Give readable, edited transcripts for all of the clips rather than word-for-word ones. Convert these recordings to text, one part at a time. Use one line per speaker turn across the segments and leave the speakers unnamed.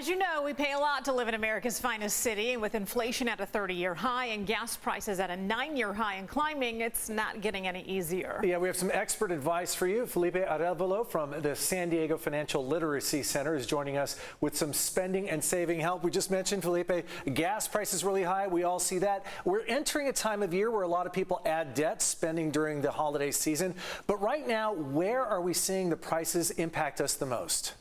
As you know, we pay a lot to live in America's finest city, and with inflation at a 30-year high and gas prices at a 9-year high and climbing, it's not getting any easier.
Yeah, we have some expert advice for you. Felipe Arevalo from the San Diego Financial Literacy Center is joining us with some spending and saving help. We just mentioned, Felipe, gas prices really high. We all see that. We're entering a time of year where a lot of people add debt, spending during the holiday season. But right now, where are we seeing the prices impact us the most?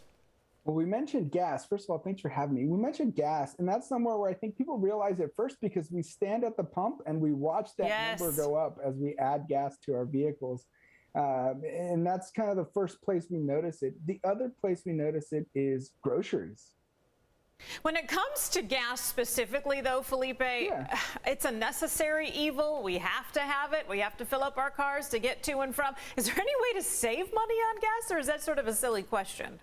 Well, we mentioned gas. First of all, thanks for having me. We mentioned gas, and that's somewhere where I think people realize it first because we stand at the pump and we watch that number go up as we add gas to our vehicles. And that's kind of the first place we notice it. The other place we notice it is groceries.
When it comes to gas specifically, though, Felipe, it's a necessary evil. We have to have it. We have to fill up our cars to get to and from. Is there any way to save money on gas, or is that sort of a silly question?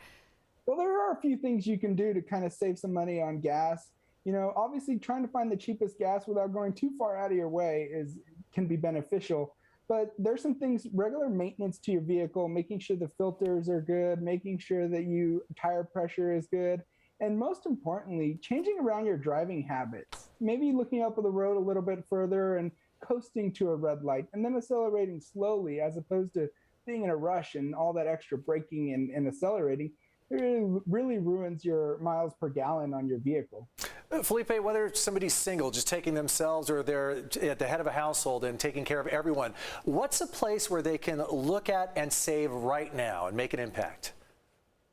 Well, there are a few things you can do to kind of save some money on gas. You know, obviously trying to find the cheapest gas without going too far out of your way can be beneficial. But there's some things, regular maintenance to your vehicle, making sure the filters are good, making sure that your tire pressure is good. And most importantly, changing around your driving habits. Maybe looking up the road a little bit further and coasting to a red light and then accelerating slowly as opposed to being in a rush and all that extra braking and accelerating. It really ruins your miles per gallon on your vehicle.
Felipe, whether somebody's single, just taking themselves, or they're at the head of a household and taking care of everyone, what's a place where they can look at and save right now and make an impact?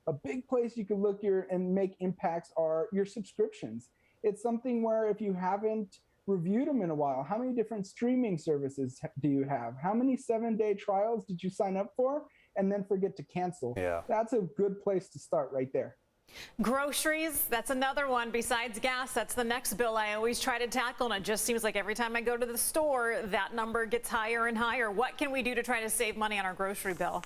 A big place you can look and make impacts are your subscriptions. It's something where if you haven't reviewed them in a while, how many different streaming services do you have? How many 7-day trials did you sign up for and then forget to cancel?
Yeah.
That's a good place to start right there.
Groceries, that's another one. Besides gas, that's the next bill I always try to tackle, and it just seems like every time I go to the store, that number gets higher and higher. What can we do to try to save money on our grocery bill?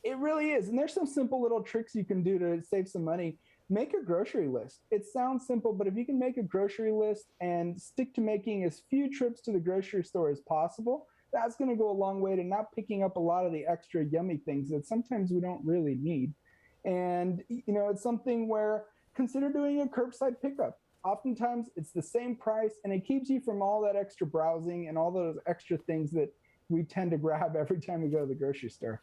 It really is, and there's some simple little tricks you can do to save some money. Make a grocery list. It sounds simple, but if you can make a grocery list and stick to making as few trips to the grocery store as possible, that's going to go a long way to not picking up a lot of the extra yummy things that sometimes we don't really need. And, you know, it's something where consider doing a curbside pickup. Oftentimes it's the same price and it keeps you from all that extra browsing and all those extra things that we tend to grab every time we go to the grocery store.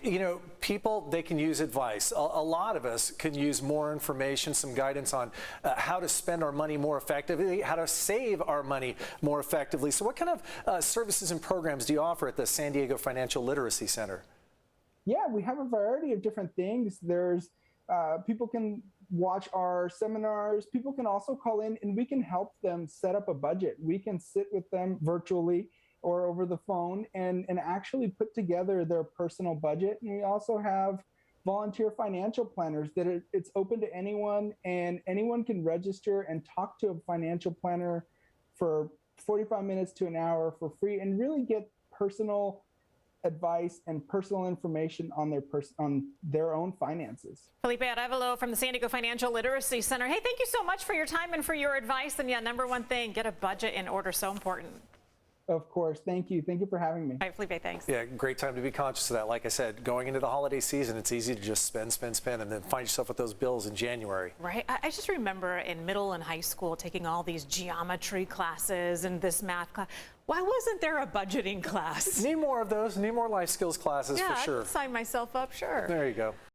You know, people, they can use advice. A lot of us can use more information, some guidance on how to spend our money more effectively, how to save our money more effectively. So what kind of services and programs do you offer at the San Diego Financial Literacy Center?
Yeah, we have a variety of different things. There's people can watch our seminars. People can also call in and we can help them set up a budget. We can sit with them virtually or over the phone and actually put together their personal budget. And we also have volunteer financial planners that it's open to anyone, and anyone can register and talk to a financial planner for 45 minutes to an hour for free and really get personal advice and personal information on their own finances.
Felipe Arevalo from the San Diego Financial Literacy Center. Hey, thank you so much for your time and for your advice. And yeah, number one thing, get a budget in order. So important.
Of course. Thank you. Thank you for having me.
All right, Felipe, thanks.
Yeah, great time to be conscious of that. Like I said, going into the holiday season, it's easy to just spend, and then find yourself with those bills in January.
Right. I just remember in middle and high school taking all these geometry classes and this math class. Why wasn't there a budgeting class?
Need more of those. Need more life skills classes for sure.
I could sign myself up, sure.
There you go.